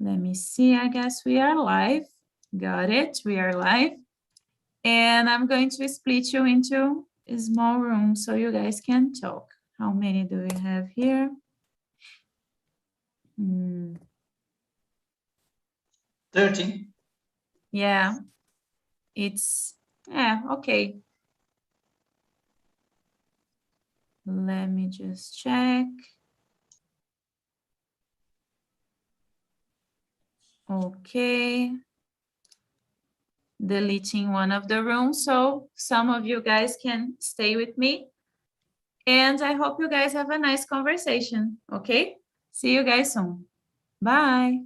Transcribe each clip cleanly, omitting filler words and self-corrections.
Let me see, I guess we are live. Got it, we are live. And I'm going to split you into a small room so you guys can talk. How many do we have here? 13. Yeah, okay. Let me just check. Okay. Deleting one of the rooms so some of you guys can stay with me. And I hope you guys have a nice conversation, okay? See you guys soon. Bye.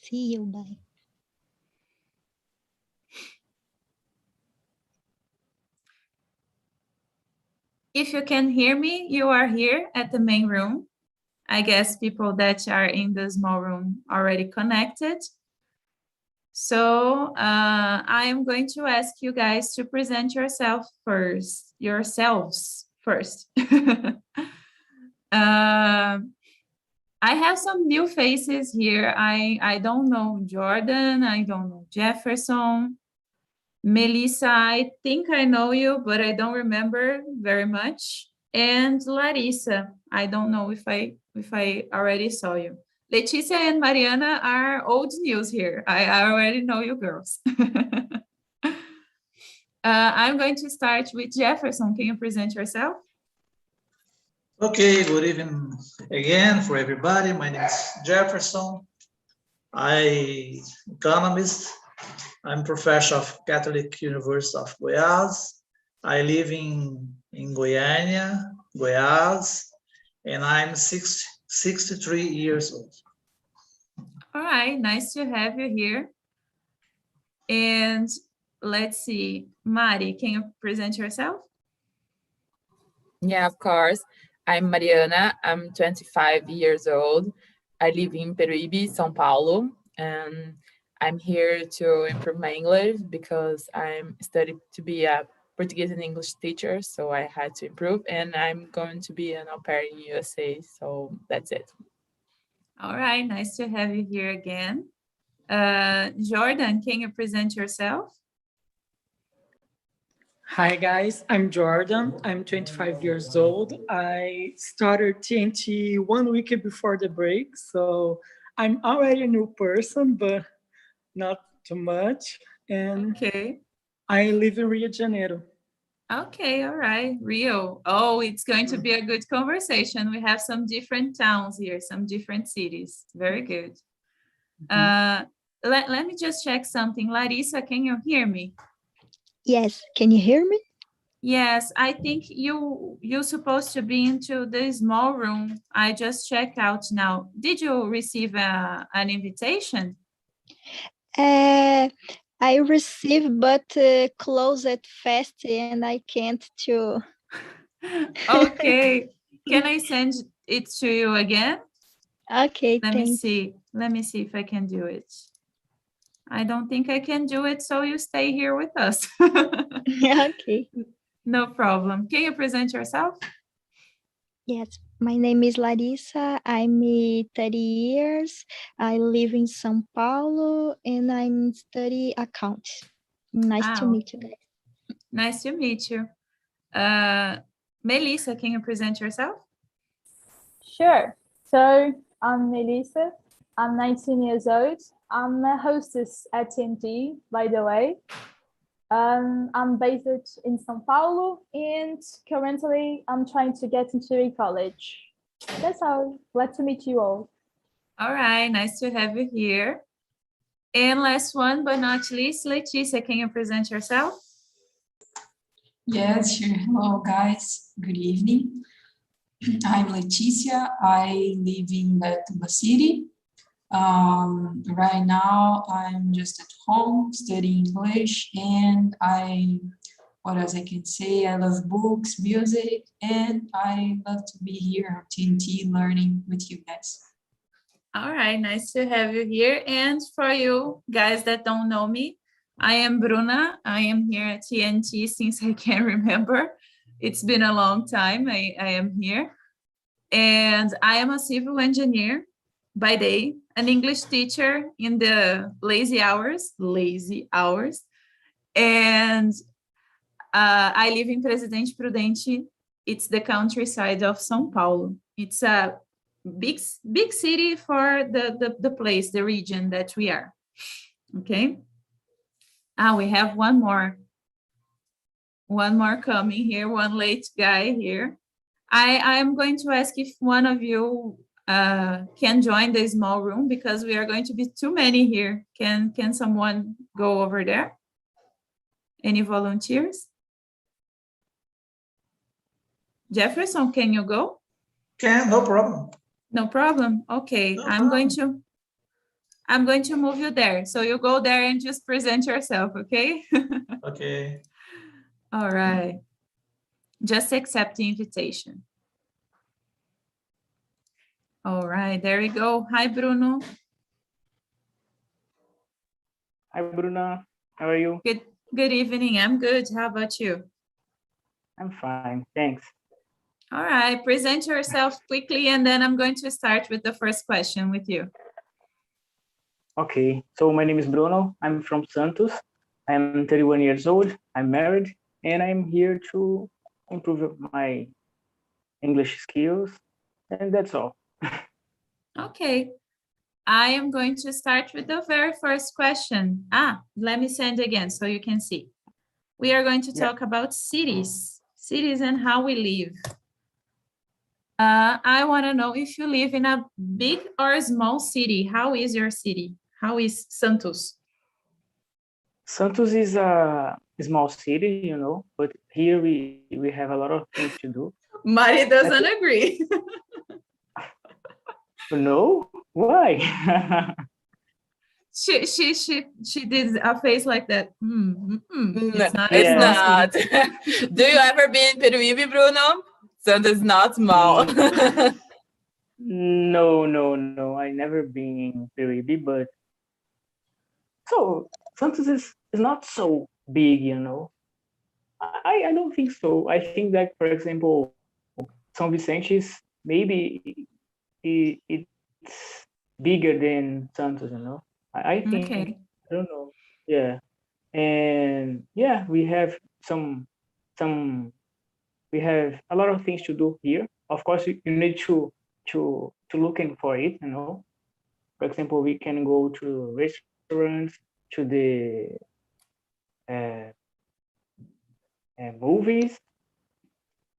See you, bye. If you can hear me, you are here at the main room. I guess people that are in the small room already connected. So I am going to ask you guys to present yourselves first. I have some new faces here. I don't know Jordan. I don't know Jefferson. Melissa, I think I know you, but I don't remember very much. And Larissa, I don't know if I already saw you. Leticia and Mariana are old news here. I already know you girls. I'm going to start with Jefferson. Can you present yourself? Okay, good evening again for everybody. My name is Jefferson. I'm economist. I'm professor of Catholic University of Goiás. I live in Goiânia, Goiás, and I'm 63 years old. All right, nice to have you here. And let's see, Mari, can you present yourself? Yeah, of course. I'm Mariana. I'm 25 years old. I live in Peruíbe, Sao Paulo, and I'm here to improve my English because I'm studying to be a Portuguese and English teacher, so I had to improve, and I'm going to be an au pair in USA, so that's it. All right, nice to have you here again. Jordan, can you present yourself? Hi guys, I'm Jordan. I'm 25 years old. I started TNT 1 week before the break, so I'm already a new person, but not too much. And okay. I live in Rio de Janeiro. Okay, all right, Rio. Oh, it's going to be a good conversation. We have some different towns here, some different cities. Very good. Let me just check something. Larissa, can you hear me? Yes, can you hear me? Yes, I think you're supposed to be into the small room. I just checked out now. Did you receive an invitation? I received, but closed it fast and I can't too. Okay, can I send it to you again? Okay, Let thanks. me see. Let me see if I can do it. I don't think I can do it, so you stay here with us. Okay. No problem. Can you present yourself? Yes, my name is Larissa. I'm 30 years. I live in Sao Paulo and I'm studying accounts. Nice to meet you guys. Nice to meet you. Melissa, can you present yourself? Sure. So I'm Melissa. I'm 19 years old. I'm a hostess at TNT, by the way. I'm based in Sao Paulo, and currently I'm trying to get into a college. That's all. Glad to meet you all. All right, nice to have you here. And last one but not least, Leticia, can you present yourself? Yes, sure. Hello, guys. Good evening. I'm Leticia. I live in the city. Right now, I'm just at home studying English, and what else I can say? I love books, music, and I love to be here on TNT learning with you guys. All right, nice to have you here. And for you guys that don't know me, I am Bruna. I am here at TNT since I can remember. It's been a long time I am here. And I am a civil engineer by day. an English teacher in the lazy hours, and I live in Presidente Prudente. It's the countryside of Sao Paulo. It's a big city for the place, the region that we are. Okay. We have one more coming here, one late guy here. I am going to ask if one of you can join the small room because we are going to be too many here. Can someone go over there? Any volunteers? Jefferson, can you go? Can, no problem. No problem. Okay, No I'm going to move you there. So you go there and just present yourself, okay? Okay. All right. Just accept the invitation. All right, there we go. Hi, Bruno. Hi, Bruna. How are you? Good evening. I'm good. How about you? I'm fine, thanks. All right, present yourself quickly, and then I'm going to start with the first question with you. Okay, so my name is Bruno. I'm from Santos. I'm 31 years old. I'm married, and I'm here to improve my English skills, and that's all. Okay, I am going to start with the very first question. Let me send again so you can see. We are going to talk about cities and how we live. I want to know if you live in a big or small city. How is your city? How is Santos? Santos is a small city, you know, but here we have a lot of things to do. Mari doesn't agree. No? Why? She did a face like that. It's not. It's not. Do you ever been in Peruíbe, Bruno? Santos is not small. No. I never been in Peruíbe, but so Santos is not so big, you know. I don't think so. I think that, for example, São Vicente is maybe it's bigger than Santos, you know. I think, okay. I don't know. Yeah. And yeah, we have we have a lot of things to do here. Of course, you need to looking for it, you know. For example, we can go to restaurants, to the movies.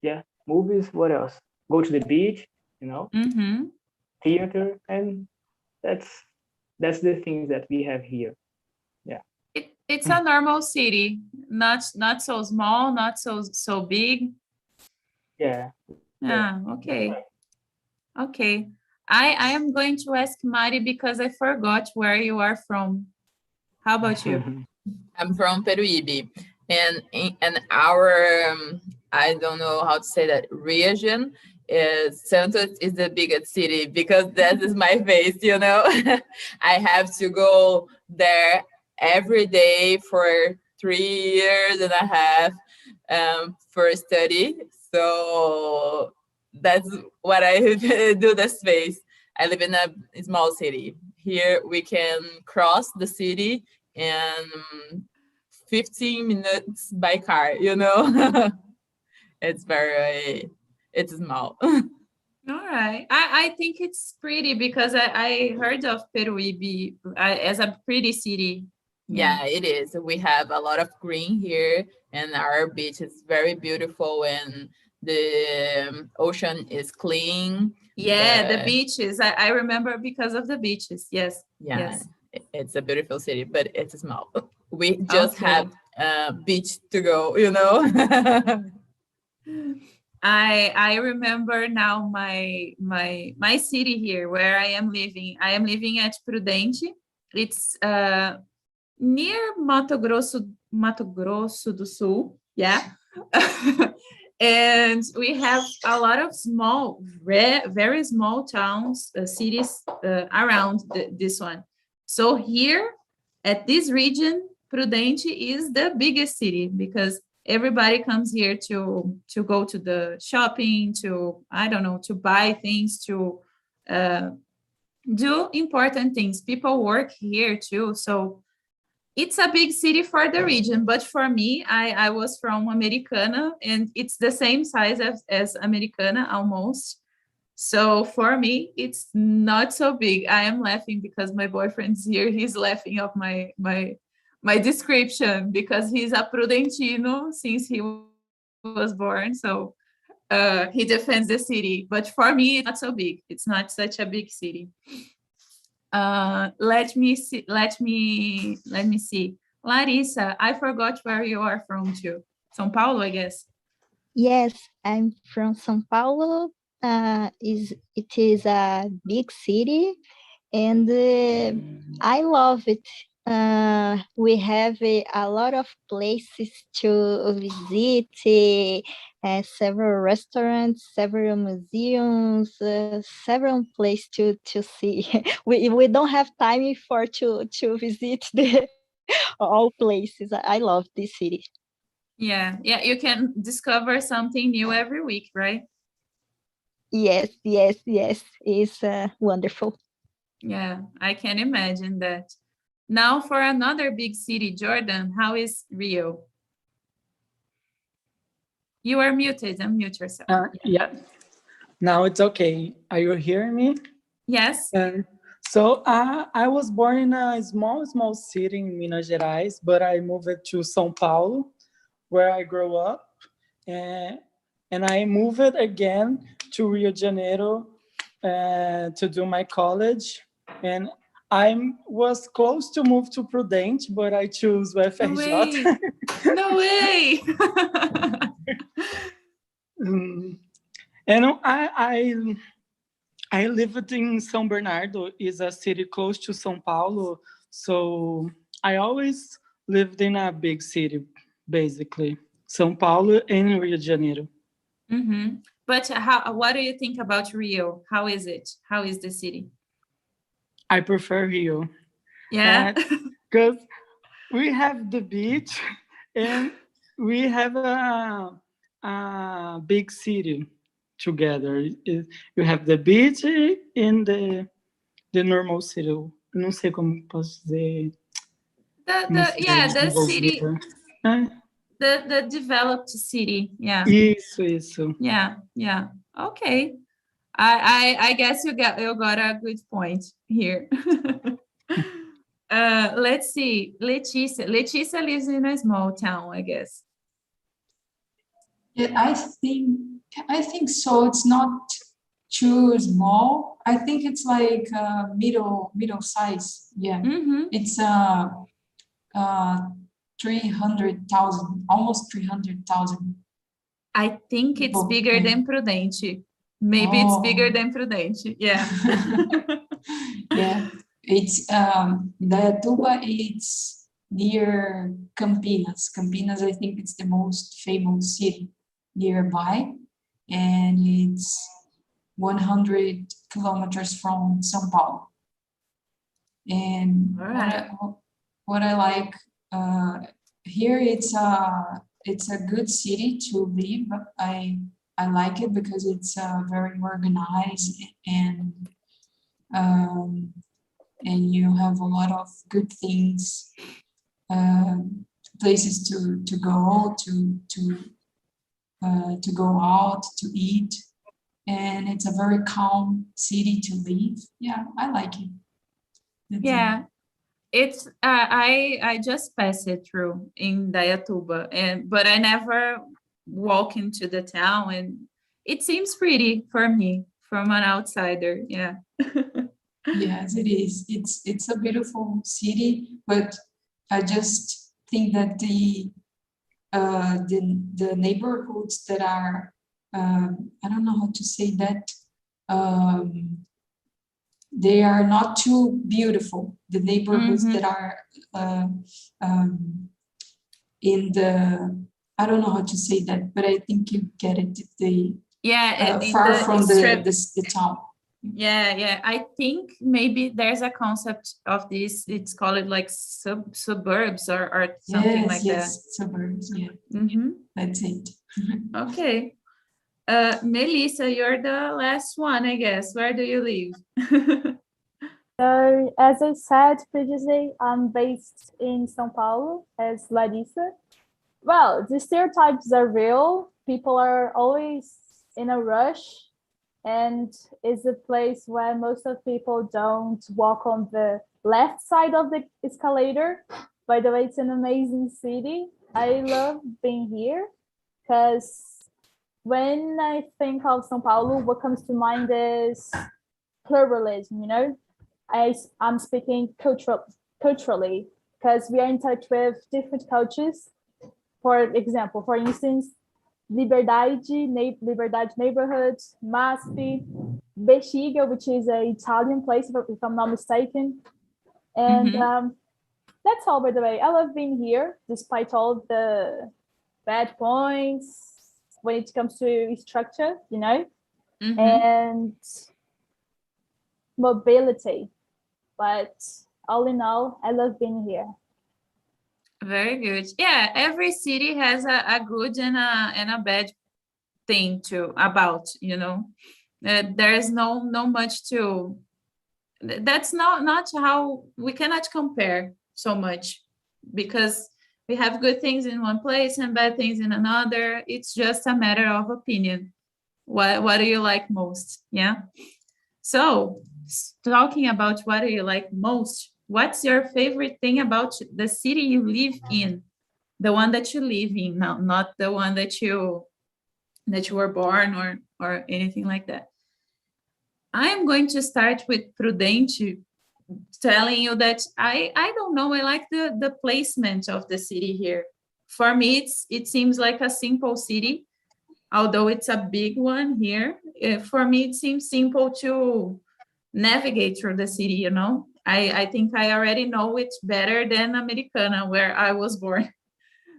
Yeah, movies. What else? Go to the beach, you know. Theater, and that's the things that we have here. Yeah. It's a normal city, not so small, not so big. Yeah. Okay. Okay. I am going to ask Mari because I forgot where you are from. How about you? I'm from Peruíbe, and in our I don't know how to say that region is Santos is the biggest city because that is my face, you know. I have to go there every day for 3.5 years for study. So that's what I do the space. I live in a small city. Here we can cross the city in 15 minutes by car, you know. It's small. All right. I think it's pretty because I heard of Peruíbe as a pretty city. Yeah, it is. We have a lot of green here, and our beach is very beautiful, and the ocean is clean. Yeah, the beaches. I remember because of the beaches. Yes. Yeah, yes. It's a beautiful city, but it's small. We just have a beach to go, you know. I remember now my city here where I am living. I am living at Prudente. It's near Mato Grosso do Sul. Yeah. And we have a lot of small, very small towns, cities around this one. So here at this region, Prudente is the biggest city because everybody comes here to go to the shopping, to, I don't know, to buy things, to do important things. People work here too, so it's a big city for the region, but for me, I was from Americana, and it's the same size as Americana almost. So for me, it's not so big. I am laughing because my boyfriend's here. He's laughing of my description because he's a Prudentino since he was born. So he defends the city. But for me, it's not so big. It's not such a big city. Let me see. Larissa, I forgot where you are from too. São Paulo, I guess. Yes, I'm from Sao Paulo. It is a big city, and I love it. We have a lot of places to visit, several restaurants, several museums, several places to see. We don't have time to visit all places. I love this city. Yeah, you can discover something new every week, right? Yes. It's wonderful. Yeah, I can imagine that. Now for another big city, Jordan, how is Rio? You are muted. Unmute yourself. Yeah. Now it's okay. Are you hearing me? Yes. So I was born in a small city in Minas Gerais, but I moved to Sao Paulo, where I grew up, and I moved again to Rio de Janeiro to do my college, and I was close to move to Prudente, but I chose UFRJ. No way! And I lived in São Bernardo, is a city close to São Paulo, so I always lived in a big city, basically. São Paulo and Rio de Janeiro. Mm-hmm. But what do you think about Rio? How is it? How is the city? I prefer Rio. Yeah. Because we have the beach and we have a big city together. You have the beach and the normal city. Não sei como posso dizer. The city. The developed city. Yeah. Isso. Yeah. Okay. I guess you got a good point here. Let's see. Leticia lives in a small town, I guess. Yeah, I think so. It's not too small. I think it's like middle size. Yeah. Mm-hmm. It's 300,000, almost 300,000. I think it's bigger than Prudente. Maybe it's bigger than Prudente. Yeah. Yeah. It's Indaiatuba. It's near Campinas. Campinas, I think it's the most famous city nearby, and it's 100 kilometers from Sao Paulo. And what I like here, it's a good city to live. I like it because it's very organized, and you have a lot of good things, places to go to go out to eat, and it's a very calm city to live. Yeah, I like it. Yeah, it's I just passed it through in Indaiatuba, but I never walk into the town, and it seems pretty for me from an outsider. Yeah. Yes, it is. It's a beautiful city, but I just think that the neighborhoods that are I don't know how to say that, they are not too beautiful. The neighborhoods that are in the, I don't know how to say that, but I think you get it. Far from the town. Yeah. I think maybe there's a concept of this. It's called like suburbs or something like that. Suburbs. Yeah. Mm-hmm. That's it. Okay. Melissa, you're the last one, I guess. Where do you live? So, as I said previously, I'm based in Sao Paulo as Larissa. Well, the stereotypes are real. People are always in a rush, and it's a place where most of people don't walk on the left side of the escalator. By the way, it's an amazing city. I love being here because when I think of Sao Paulo, what comes to mind is pluralism, you know? I'm speaking culturally because we are in touch with different cultures. For example, for instance, Liberdade neighborhood, Maspi, Bexiga, which is an Italian place, if I'm not mistaken. And that's all, by the way. I love being here, despite all the bad points when it comes to structure, you know, and mobility. But all in all, I love being here. Very good. Yeah, every city has a good and a bad thing to about, you know. There is no much to. That's not how we cannot compare so much, because we have good things in one place and bad things in another. It's just a matter of opinion. What do you like most? Yeah. So, talking about what do you like most, what's your favorite thing about the city you live in? The one that you live in, not the one that you were born or anything like that. I'm going to start with Prudente, telling you that I don't know, I like the placement of the city here. For me, it seems like a simple city, although it's a big one here. For me, it seems simple to navigate through the city, you know. I think I already know it better than Americana, where I was born.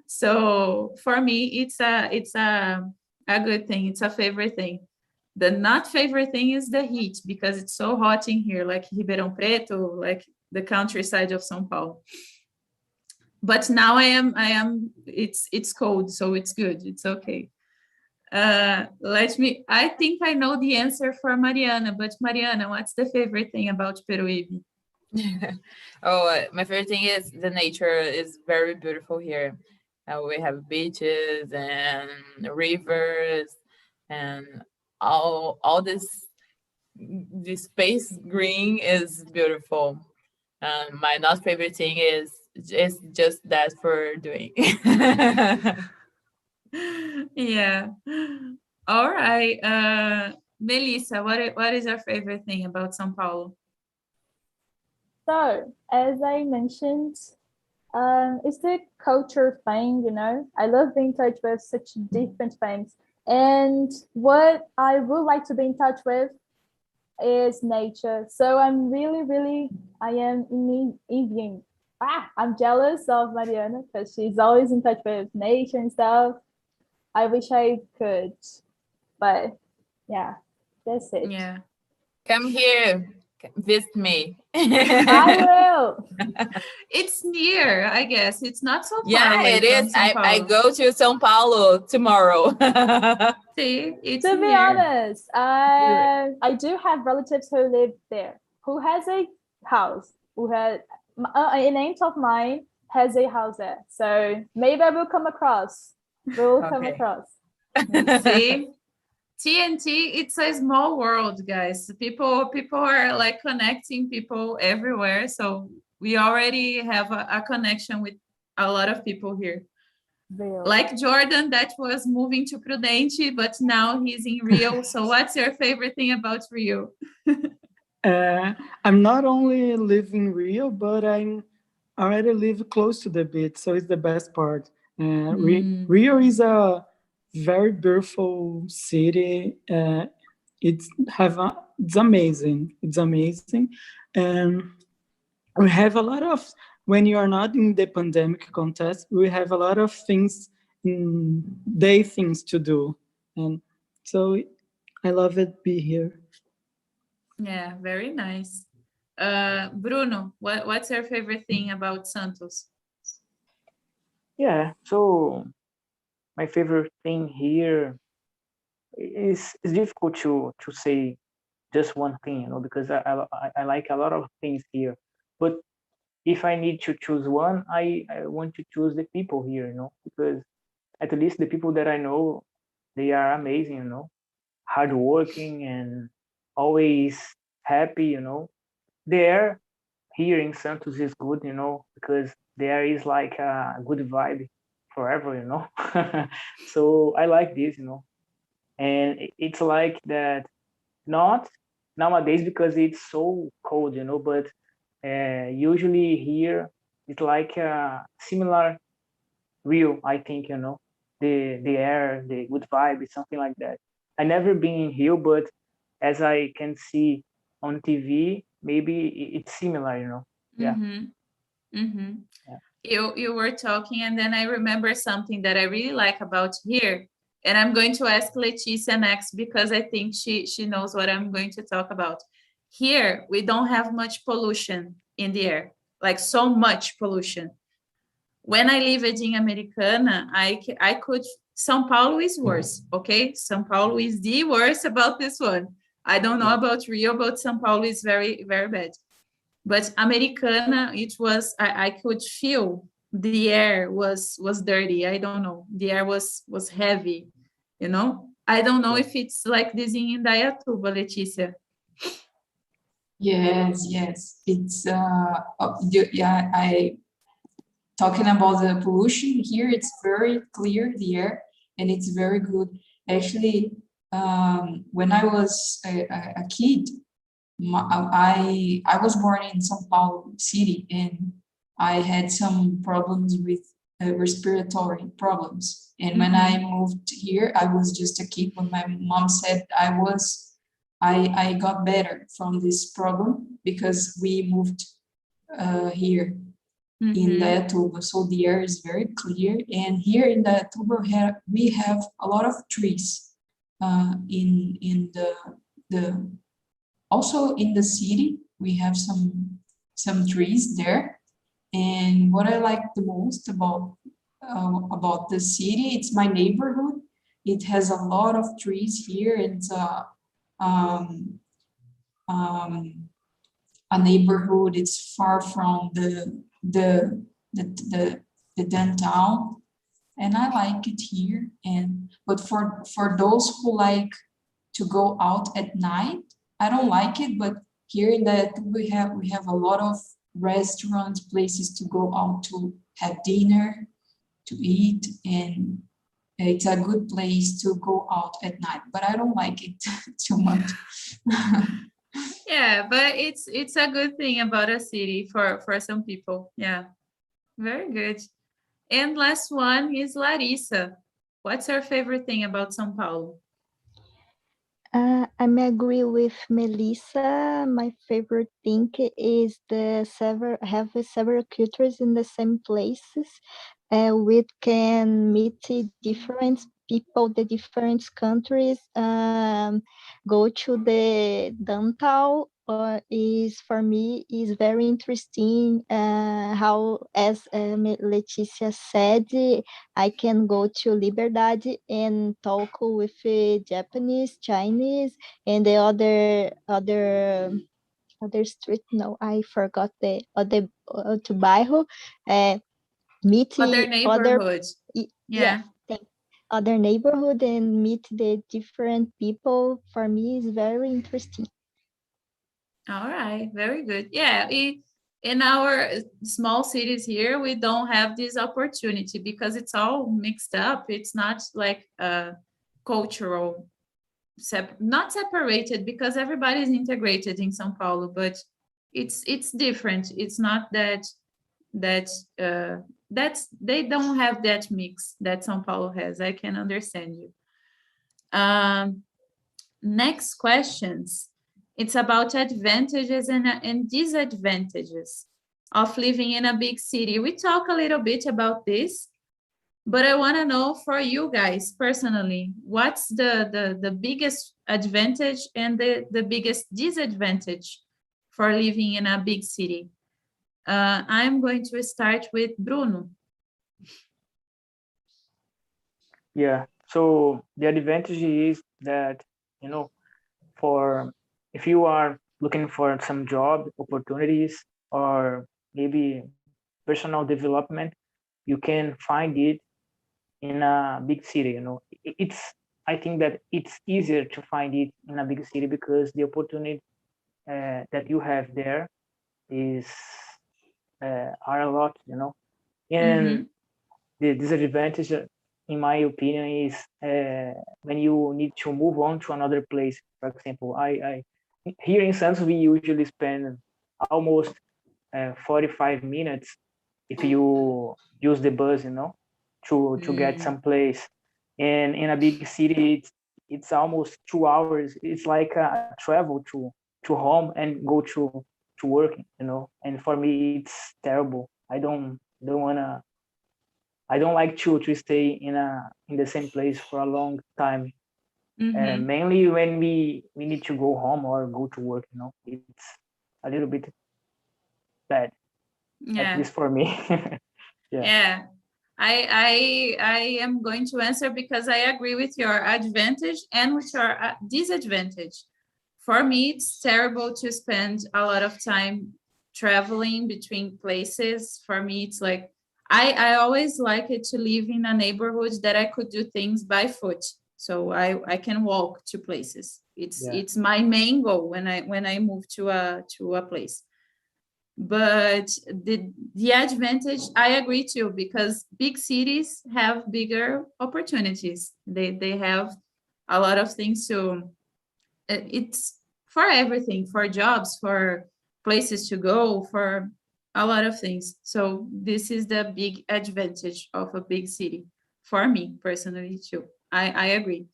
So for me, it's a good thing. It's a favorite thing. The not favorite thing is the heat, because it's so hot in here, like Ribeirão Preto, like the countryside of São Paulo. But now it's cold, so it's good. It's okay. I think I know the answer for Mariana, but Mariana, what's the favorite thing about Peruíbe? My favorite thing is the nature is very beautiful here. We have beaches and rivers and all this space green is beautiful. My not favorite thing is just that for doing. Yeah. All right. Melissa, what is your favorite thing about São Paulo? So, as I mentioned, it's the culture thing, you know. I love being in touch with such different things. And what I would like to be in touch with is nature. So I'm I am envying. I'm jealous of Mariana because she's always in touch with nature and stuff. I wish I could, but yeah, that's it. Yeah. Come here, visit me. I will. It's near, I guess. It's not so far. Yeah, away it is. from São Paulo. I go to Sao Paulo tomorrow. See, it's to near. be honest, I do have relatives who live there, who has a house, who has an aunt of mine has a house there. So maybe I will come across. Come across. See, TNT, it's a small world, guys. People are like connecting people everywhere. So we already have a connection with a lot of people here. Real. Like Jordan, that was moving to Prudente, but now he's in Rio. So what's your favorite thing about Rio? I'm not only living in Rio, but I already live close to the beach, so it's the best part. Rio is a very beautiful city. It's amazing. It's amazing, and we have a lot of. When you are not in the pandemic context, we have a lot of things, things to do, and so I love it be here. Yeah, very nice. Bruno, what's your favorite thing about Santos? Yeah, so my favorite thing here is difficult to say just one thing, you know, because I like a lot of things here. But if I need to choose one, I want to choose the people here, you know, because at least the people that I know, they are amazing, you know, hardworking and always happy, you know. The air here in Santos is good, you know, because there is like a good vibe forever, you know. So I like this, you know, and it's like that, not nowadays because it's so cold, you know, but usually here it's like a similar real, I think, you know, the air, the good vibe, something like that. I never been in Rio, but as I can see on TV, maybe it's similar, you know. Yeah. Yeah. You were talking, and then I remember something that I really like about here, and I'm going to ask Leticia next because I think she knows what I'm going to talk about. Here, we don't have much pollution in the air, like so much pollution. When I lived in Americana, I could, Sao Paulo is worse, okay? Sao Paulo is the worst about this one. I don't know about Rio, but Sao Paulo is very, very bad. But Americana, it was, I could feel the air was dirty. I don't know. The air was heavy, you know? I don't know if it's like this in Indaiatuba, Leticia. Yes. It's yeah. I talking about the pollution here. It's very clear the air, and it's very good. Actually, when I was a kid, I was born in Sao Paulo city, and I had some problems with respiratory problems. And when I moved here, I was just a kid. When my mom said I got better from this problem because we moved here in Indaiatuba. So the air is very clear. And here in Indaiatuba, we have a lot of trees in the also in the city. We have some trees there. And what I like the most about the city, it's my neighborhood. It has a lot of trees here. It's a neighborhood. It's far from the downtown, and I like it here. But for those who like to go out at night, I don't like it. But here in that we have a lot of restaurants, places to go out to have dinner, to eat, and it's a good place to go out at night. But I don't like it too much. Yeah, but it's a good thing about a city for some people. Yeah, very good. And last one is Larissa. What's your favorite thing about Sao Paulo? I may agree with Melissa. My favorite thing is have several cultures in the same places. We can meet different people, the different countries. Go to the downtown is for me is very interesting. How, as Leticia said, I can go to Liberdade and talk with Japanese, Chinese, and the other street. No, I forgot the other to bairro. Meet Other neighborhoods. Yeah. Other neighborhood and meet the different people. For me, is very interesting. All right, very good. Yeah, in our small cities here, we don't have this opportunity because it's all mixed up. It's not like cultural, not separated because everybody is integrated in Sao Paulo, but it's different. It's not that's they don't have that mix that Sao Paulo has. I can understand you. Next questions. It's about advantages and disadvantages of living in a big city. We talk a little bit about this, but I want to know for you guys personally, what's the biggest advantage and the biggest disadvantage for living in a big city? I'm going to start with Bruno. Yeah, so the advantage is that, you know, for if you are looking for some job opportunities or maybe personal development, you can find it in a big city. You know, I think that it's easier to find it in a big city because the opportunity that you have there is are a lot, you know. And the disadvantage, in my opinion, is when you need to move on to another place. For example, I here in Santos, we usually spend almost 45 minutes if you use the bus, you know, to get someplace. And in a big city, it's almost 2 hours. It's like a travel to home and go to work, you know. And for me, it's terrible. I don't like to stay in the same place for a long time. Mainly when we need to go home or go to work, you know. It's a little bit bad, at least for me. Yeah. I am going to answer because I agree with your advantage and with your disadvantage. For me, it's terrible to spend a lot of time traveling between places. For me, it's like I always like it to live in a neighborhood that I could do things by foot, so I can walk to places. It's my main goal when I move to a place. But the advantage, I agree too, because big cities have bigger opportunities. They have a lot of things to. It's for everything, for jobs, for places to go, for a lot of things. So this is the big advantage of a big city for me personally too. I agree.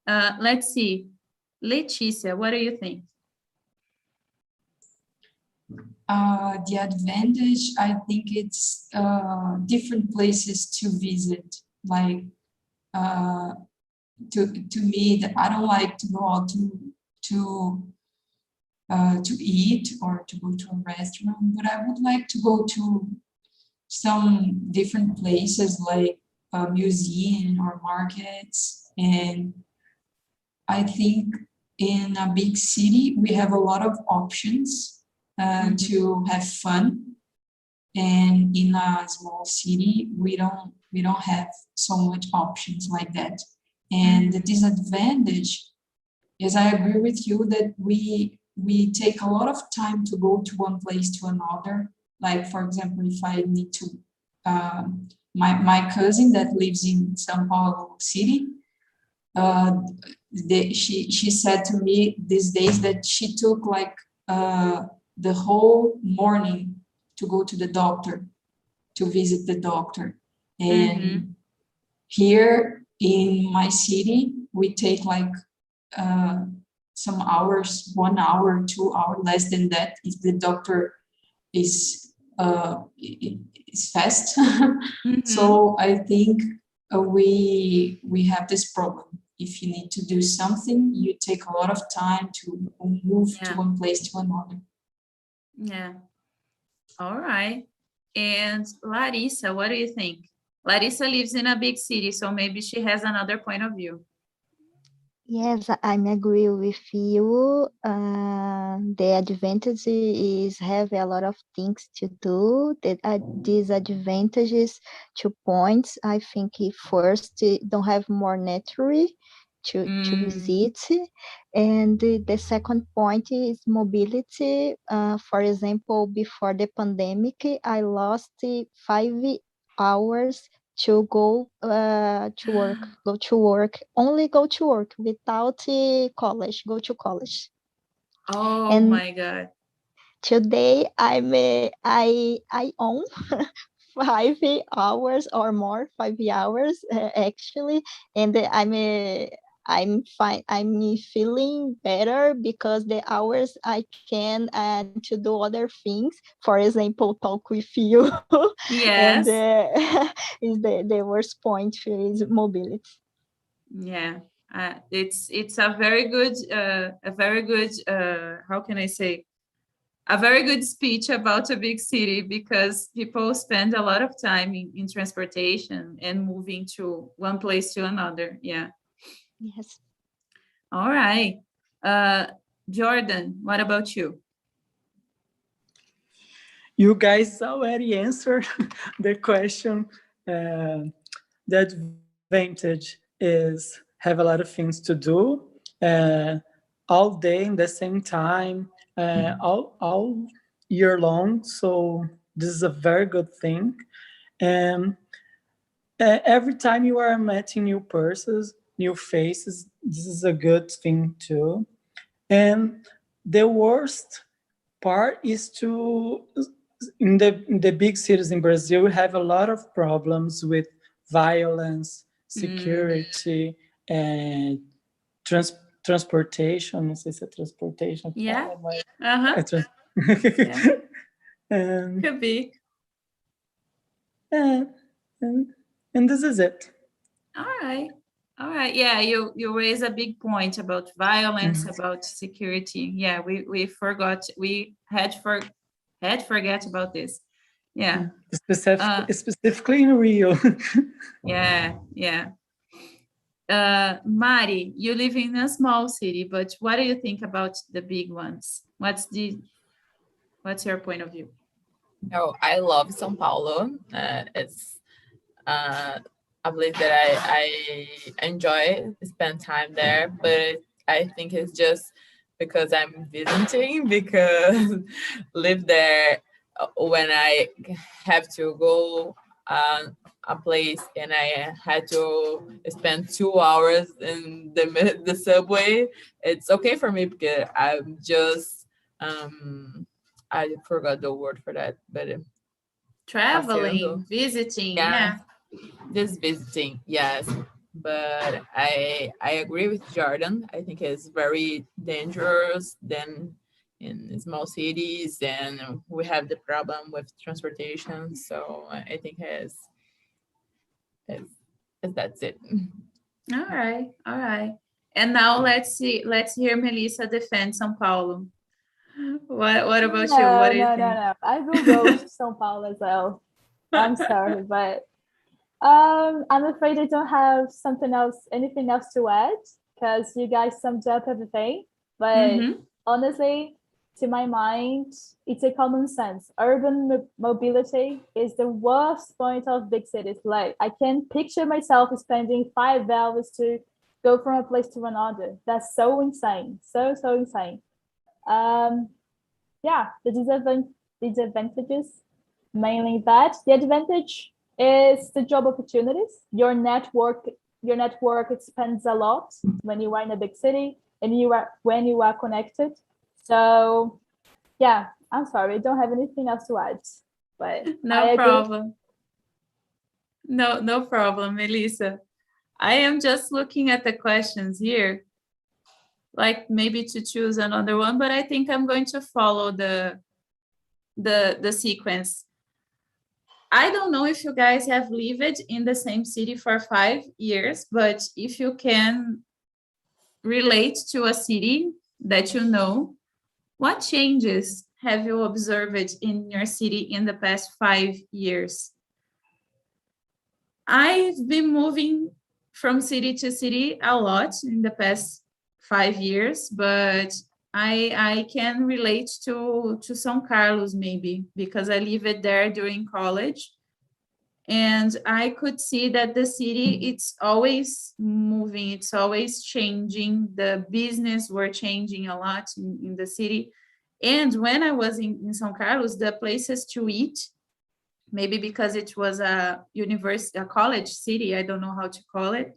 Let's see. Leticia, what do you think? The advantage, I think it's different places to visit. Like to me, that I don't like to go out to eat or to go to a restaurant, but I would like to go to some different places like a museum or markets. And I think in a big city, we have a lot of options to have fun. And in a small city, we don't have so much options like that. And the disadvantage is, I agree with you that we take a lot of time to go to one place to another. Like, for example, if I need to, my cousin that lives in Sao Paulo city, she said to me these days that she took like the whole morning to go to the doctor, to visit the doctor. And here in my city, we take like some hours, 1 hour, 2 hours, less than that, if the doctor is fast. So I think we have this problem. If you need to do something, you take a lot of time to move to one place to another. Yeah. All right. And Larissa, what do you think? Larissa lives in a big city, so maybe she has another point of view. Yes, I agree with you. The advantage is have a lot of things to do. The disadvantages, 2 points. I think first, don't have more nature to visit. And the second point is mobility. For example, before the pandemic, I lost 5 hours to go to work, only go to work without college, go to college. Oh, and my God. Today I own 5 hours or more, 5 hours actually, and I'm fine. I'm feeling better because the hours I can to do other things. For example, talk with you. Yes. And is the worst point is mobility. Yeah. It's a very good how can I say, a very good speech about a big city, because people spend a lot of time in transportation and moving to one place to another. Yeah. Yes. All right. Jordan, what about you? You guys already answered the question. The advantage is have a lot of things to do all day in the same time, all year long. So this is a very good thing. And every time you are meeting new persons, new faces, this is a good thing too. And the worst part is in the big cities in Brazil, we have a lot of problems with violence, security, and transportation. Não sei se é transportation. Yeah. Yeah. And, could be. And this is it. All right. Yeah, you raise a big point about violence, about security. Yeah, we forgot. We had forget about this. Yeah. Specifically in Rio. Yeah. Mari, you live in a small city, but what do you think about the big ones? What's your point of view? Oh, I love Sao Paulo. It's I believe that I enjoy spend time there, but I think it's just because I'm visiting, because live there when I have to go a place and I had to spend 2 hours in the subway, it's okay for me because I'm just I forgot the word for that, but traveling, visiting, yeah. Just visiting, yes. But I agree with Jordan. I think it's very dangerous than in small cities, and we have the problem with transportation. So I think that's it. All right. And now let's hear Melissa defend Sao Paulo. What about you? What do you think? No. I will go to Sao Paulo as well. I'm sorry, but I'm afraid I don't have anything else to add, because you guys summed up everything. But honestly, to my mind, it's a common sense. Urban mobility is the worst point of big cities. Like, I can picture myself spending 5 hours to go from a place to another. That's so insane. So insane. Yeah, the disadvantages, mainly that. The advantage is the job opportunities. Your network expands a lot when you are in a big city and when you are connected. So yeah, I'm sorry, I don't have anything else to add. But no problem. No problem, Melissa. I am just looking at the questions here, like maybe to choose another one, but I think I'm going to follow the sequence. I don't know if you guys have lived in the same city for 5 years, but if you can relate to a city that you know, what changes have you observed in your city in the past 5 years? I've been moving from city to city a lot in the past 5 years, but I can relate to São Carlos maybe, because I lived there during college. And I could see that the city, it's always moving, it's always changing. The business were changing a lot in the city. And when I was in São Carlos, the places to eat, maybe because it was a college city, I don't know how to call it,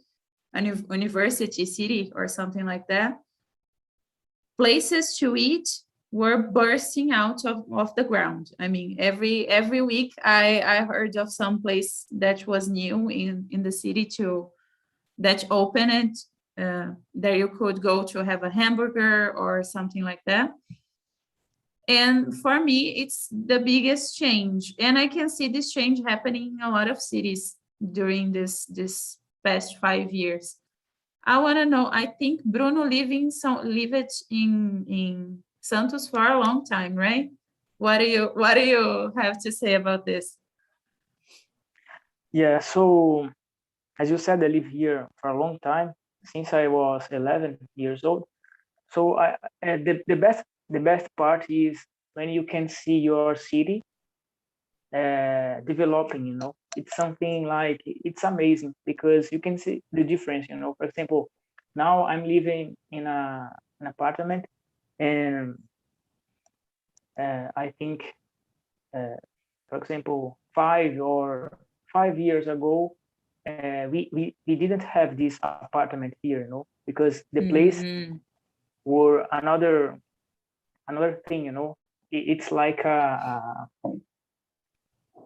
a university city or something like that. Places to eat were bursting out of the ground. I mean, every week I heard of some place that was new in the city that opened that you could go to have a hamburger or something like that. And for me, it's the biggest change. And I can see this change happening in a lot of cities during this past 5 years. I want to know, I think Bruno lived in Santos for a long time, right? What do you have to say about this? Yeah, so as you said, I live here for a long time, since I was 11 years old. So the best part is when you can see your city developing. It's something like, it's amazing because you can see the difference. For example, now I'm living in an apartment, and I think, for example, 5 years ago, we didn't have this apartment here, because the place were another thing. It's like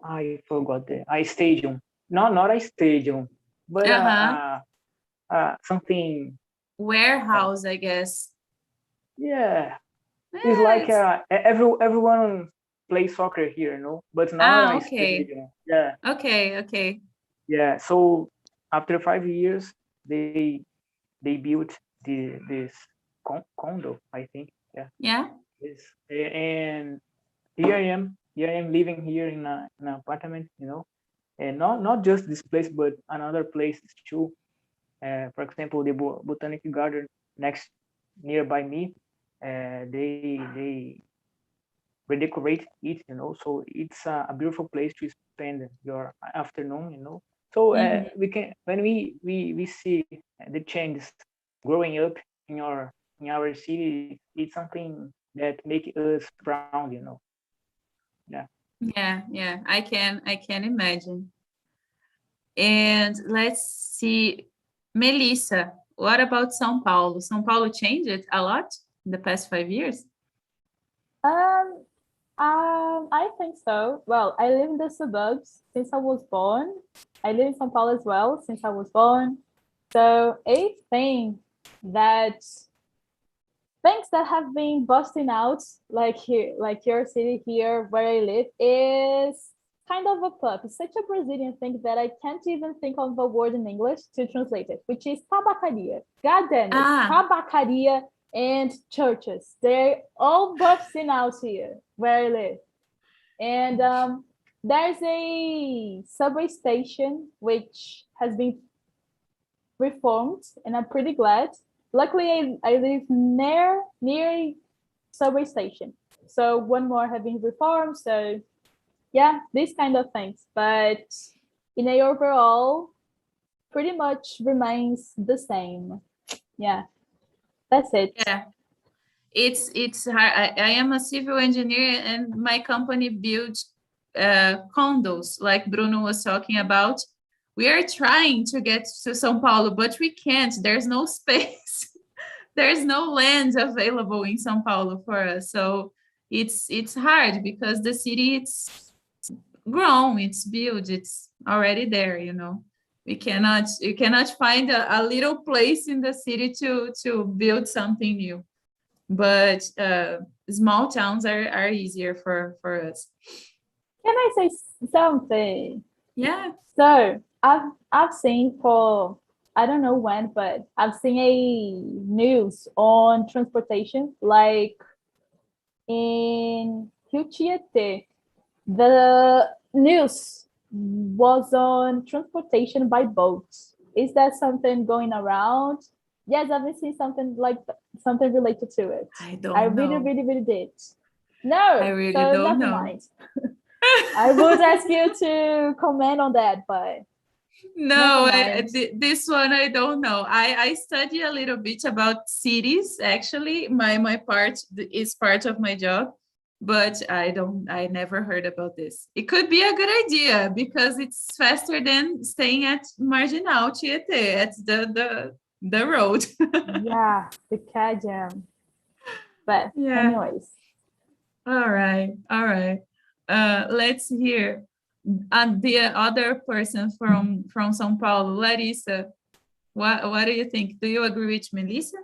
I forgot a stadium. Not a stadium, but something warehouse, I guess. Yeah, it's like everyone plays soccer here, but not a stadium. Yeah. Okay. Yeah. So after 5 years, they built this condo, I think. Yeah. Yeah. Yes. And here I am. Here I am living here in an apartment, and not just this place, but another places too. For example, the botanic garden nearby me, they redecorate it, so it's a beautiful place to spend your afternoon. So we can, when we see the changes growing up in our city, it's something that make us proud. Yeah, I can imagine. And let's see, Melissa, what about São Paulo? São Paulo changed a lot in the past 5 years? I think so. Well, I live in the suburbs since I was born. I live in Sao Paulo as well since I was born. So a thing that things that have been busting out, like here, like your city here where I live, is kind of a pub. It's such a Brazilian thing that I can't even think of a word in English to translate it, which is tabacaria. God damn it, tabacaria and churches. They're all busting out here where I live. And there's a subway station which has been reformed, and I'm pretty glad. Luckily, I live near a subway station. So one more have been reformed. So yeah, these kind of things. But in a overall, pretty much remains the same. Yeah, that's it. Yeah, it's hard. I am a civil engineer, and my company builds condos, like Bruno was talking about. We are trying to get to Sao Paulo, but we can't. There's no space. There's no land available in Sao Paulo for us. So it's hard because the city, it's grown, it's built, it's already there, you cannot find a little place in the city to build something new, but small towns are easier for us. Can I say something? Yeah. So I've seen for, I don't know when, but I've seen a news on transportation, like in Rio Tietê. The news was on transportation by boat. Is that something going around? Yes, I've seen something related to it. I really did. No, I really don't know. Mind. I would ask you to comment on that, but no, this one I don't know. I study a little bit about cities. Actually, my part is part of my job, but I never heard about this. It could be a good idea because it's faster than staying at Marginal Tietê, at the road. Yeah, the cat jam. But yeah. Anyways. All right. Let's hear the other person from Sao Paulo, Larissa. What do you think? Do you agree with Melissa?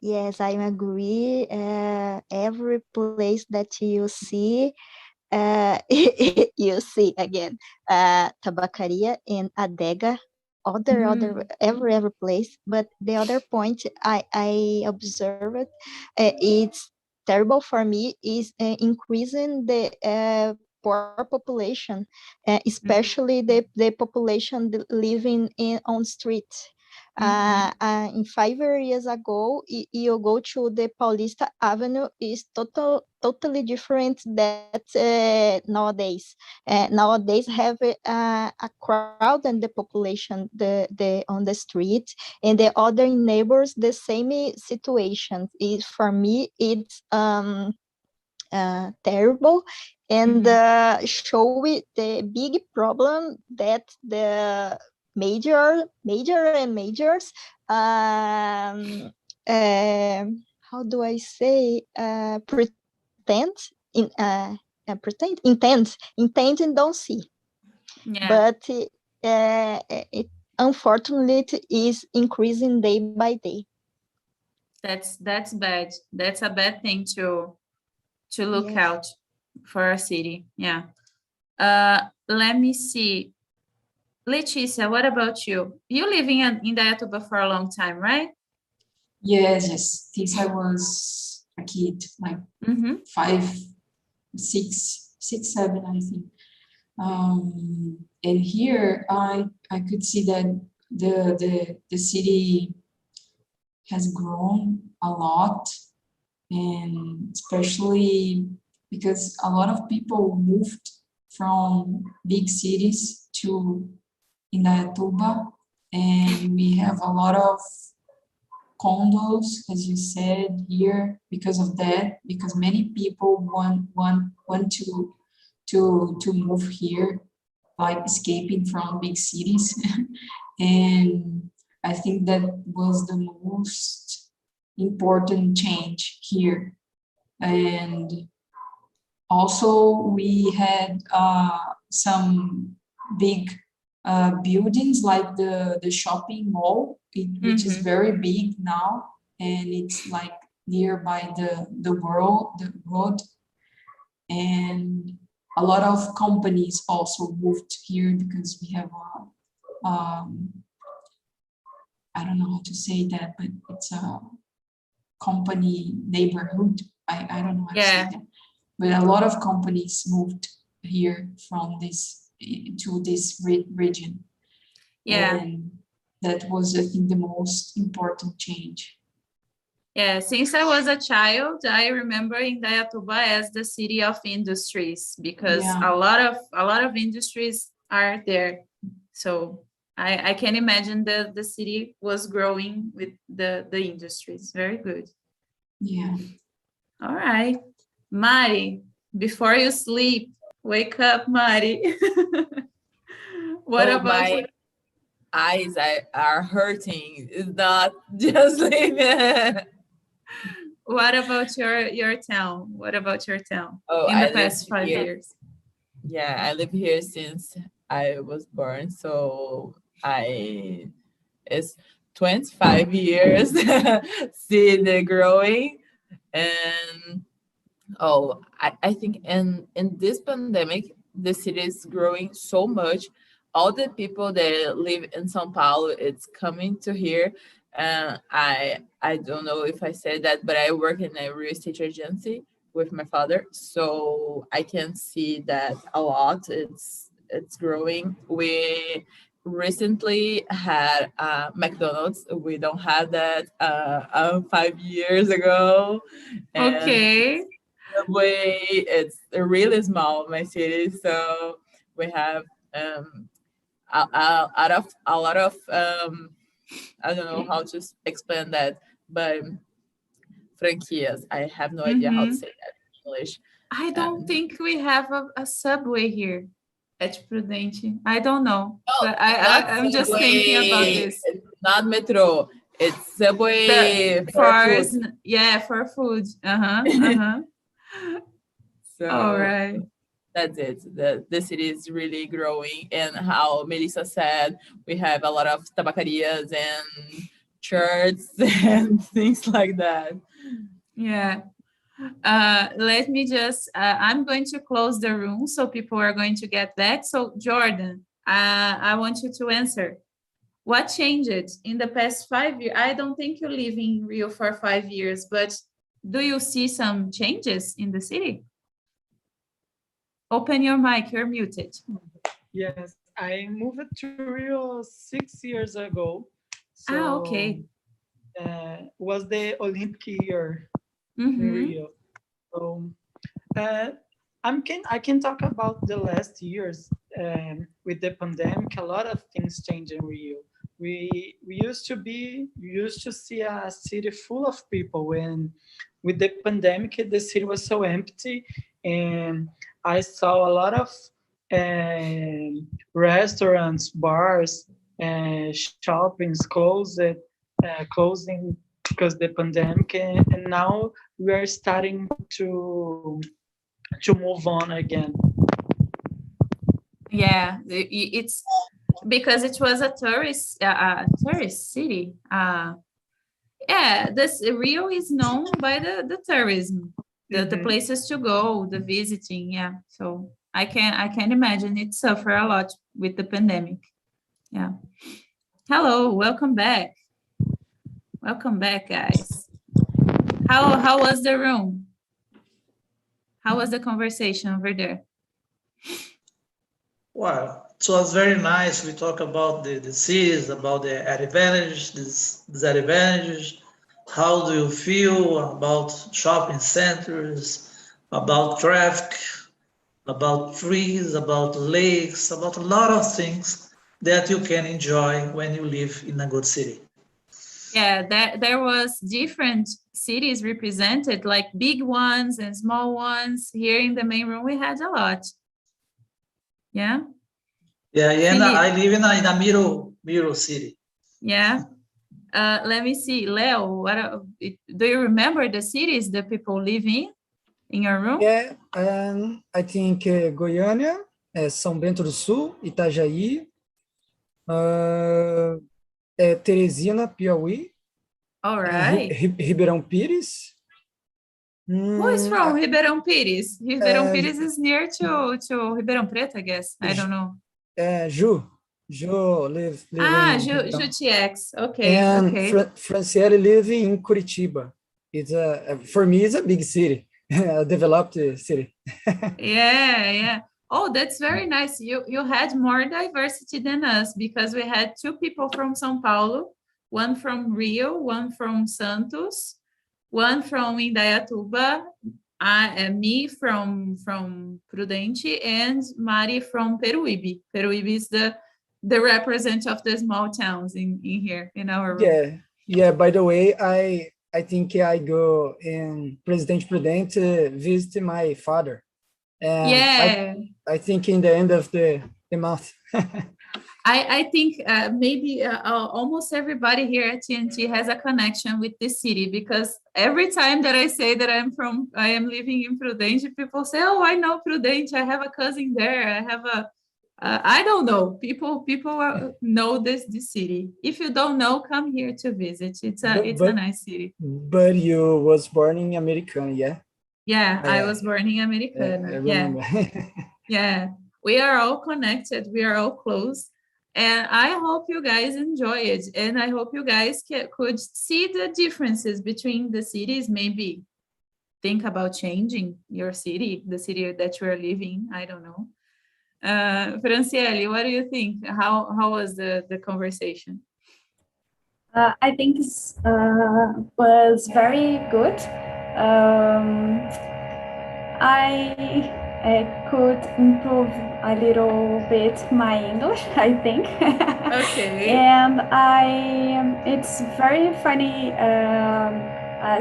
Yes, I agree. Every place that you see, you see again, tabacaria and adega, every place. But the other point I observed, it's terrible for me, is increasing the poor population, especially the population living on street. In 5 years ago, you go to the Paulista Avenue is totally different that nowadays. Nowadays have a crowd and the population on the street, and the other neighbors the same situation. For me, it's terrible, and show it the big problem that the majors how do I say pretend intend and don't see. Yeah. But it unfortunately it is increasing day by day. That's bad. That's a bad thing to look Yes. out for a city. Yeah. Let me see. Leticia, what about you? You living in Indaiatuba for a long time, right? Yes. Since I was a kid, like 5, 6, 7, I think. And here I could see that the city has grown a lot, and especially because a lot of people moved from big cities to Indaiatuba, and we have a lot of condos, as you said, here because of that, because many people want to move here, like escaping from big cities. And I think that was the most important change here. And also we had some big buildings like the shopping mall, which is very big now, and it's like nearby the road. And a lot of companies also moved here because we have I don't know how to say that, but it's a company neighborhood. I don't know how to say that. But a lot of companies moved here from this to this region. Yeah. And that was, I think, the most important change. Yeah, since I was a child, I remember Indaiatuba as the city of industries, because a lot of industries are there. So I can imagine the city was growing with the industries. Very good. Yeah. All right. Mari, before you sleep, wake up, Mari. What about my eyes are hurting? It's not just like what about your town? What about your town Oh, in the I past live 5 here. years? Yeah, I live here since I was born, so it's 25 years see the growing. And I think in this pandemic the city is growing so much. All the people that live in Sao Paulo, it's coming to here. I don't know if I said that, but I work in a real estate agency with my father, so I can see that a lot. It's growing. We recently had McDonald's. We don't have that 5 years ago. And Okay. Subway, it's really small, my city, so we have out of a lot of I don't know how to explain that, but franquias. I have no idea how to say that in English. I don't think we have a subway here at Prudente. I don't know, but I'm just thinking about this. It's not metro. It's subway for food. Yeah, for food. So all right. That's it. The city is really growing, and how Melissa said, we have a lot of tabacarias and churches and things like that. Yeah. Let me just, I'm going to close the room so people are going to get back. So Jordan, I want you to answer. What changed in the past 5 years? I don't think you live in Rio for 5 years, but do you see some changes in the city? Open your mic, you're muted. Yes, I moved to Rio 6 years ago, So, okay. Was the Olympic year in Rio. So I can talk about the last years. With the pandemic, a lot of things changed in Rio. We used to see a city full of people, when with the pandemic the city was so empty, and I saw a lot of restaurants, bars, shoppings closing because the pandemic, and now we are starting to move on again. Yeah, it's because it was a tourist city. Yeah, this Rio is known by the tourism, the places to go, the visiting. Yeah, so I can imagine it suffer a lot with the pandemic. Yeah. Hello, welcome back. Welcome back, guys. How was the room? How was the conversation over there? Well, it was very nice. We talk about the cities, about the advantages, disadvantages. How do you feel about shopping centers, about traffic, about trees, about lakes, about a lot of things that you can enjoy when you live in a good city. Yeah, there was different cities represented, like big ones and small ones. Here in the main room, we had a lot. Yeah. Yeah, and I live in a middle city. Yeah. Let me see, Leo. Do you remember the cities that people live in your room? Yeah, I think Goiânia, São Bento do Sul, Itajaí, Teresina, Piauí. All right. Ribeirão Pires. Who is from Ribeirão Pires? Ribeirão Pires is near to Ribeirão Preto, I guess. I don't know. Ju live in Jutiex. Okay. And okay. Franciele live in Curitiba. It's for me, it's a big city, a developed city. Yeah. Oh, that's very nice. You had more diversity than us, because we had 2 people from Sao Paulo, one from Rio, one from Santos, one from Indaiatuba, me from Prudente, and Mari from Peruíbe. Peruíbe is the representative of the small towns in here in our room. Yeah. By the way, I think I go in Presidente Prudente visit my father. And yeah. I think in the end of the month. I think maybe almost everybody here at TNT has a connection with this city, because every time that I say that I am living in Prudente, people say, "Oh, I know Prudente. I have a cousin there. I have I don't know. People know this city. If you don't know, come here to visit. It's a nice city." But you was born in Americana, yeah? Yeah, I was born in Americana. Yeah. We are all connected. We are all close. And I hope you guys enjoy it. And I hope you guys could see the differences between the cities. Maybe think about changing your city, the city that you are living. I don't know. Franciele, what do you think? How was the conversation? I think it was very good. I could improve a little bit my English, I think. Okay. And it's very funny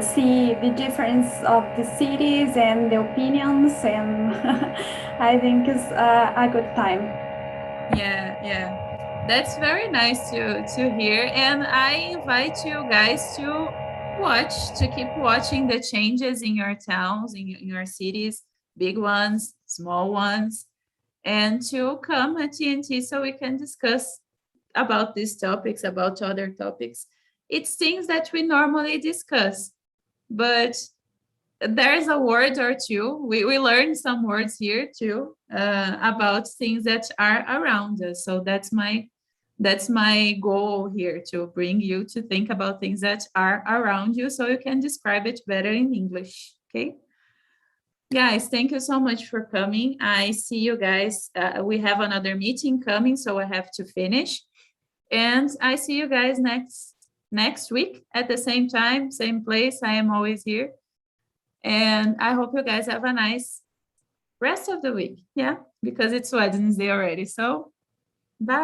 see the difference of the cities and the opinions, and I think it's a good time. Yeah. That's very nice to hear. And I invite you guys to keep watching the changes in your towns, in your cities, big ones, small ones, and to come at TNT so we can discuss about these topics, about other topics. It's things that we normally discuss, but there's a word or two. We learned some words here too about things that are around us. So that's my goal here, to bring you to think about things that are around you so you can describe it better in English. Okay. Guys, thank you so much for coming. I see you guys. We have another meeting coming, so I have to finish. And I see you guys next week at the same time, same place. I am always here. And I hope you guys have a nice rest of the week. Yeah, because it's Wednesday already. So bye.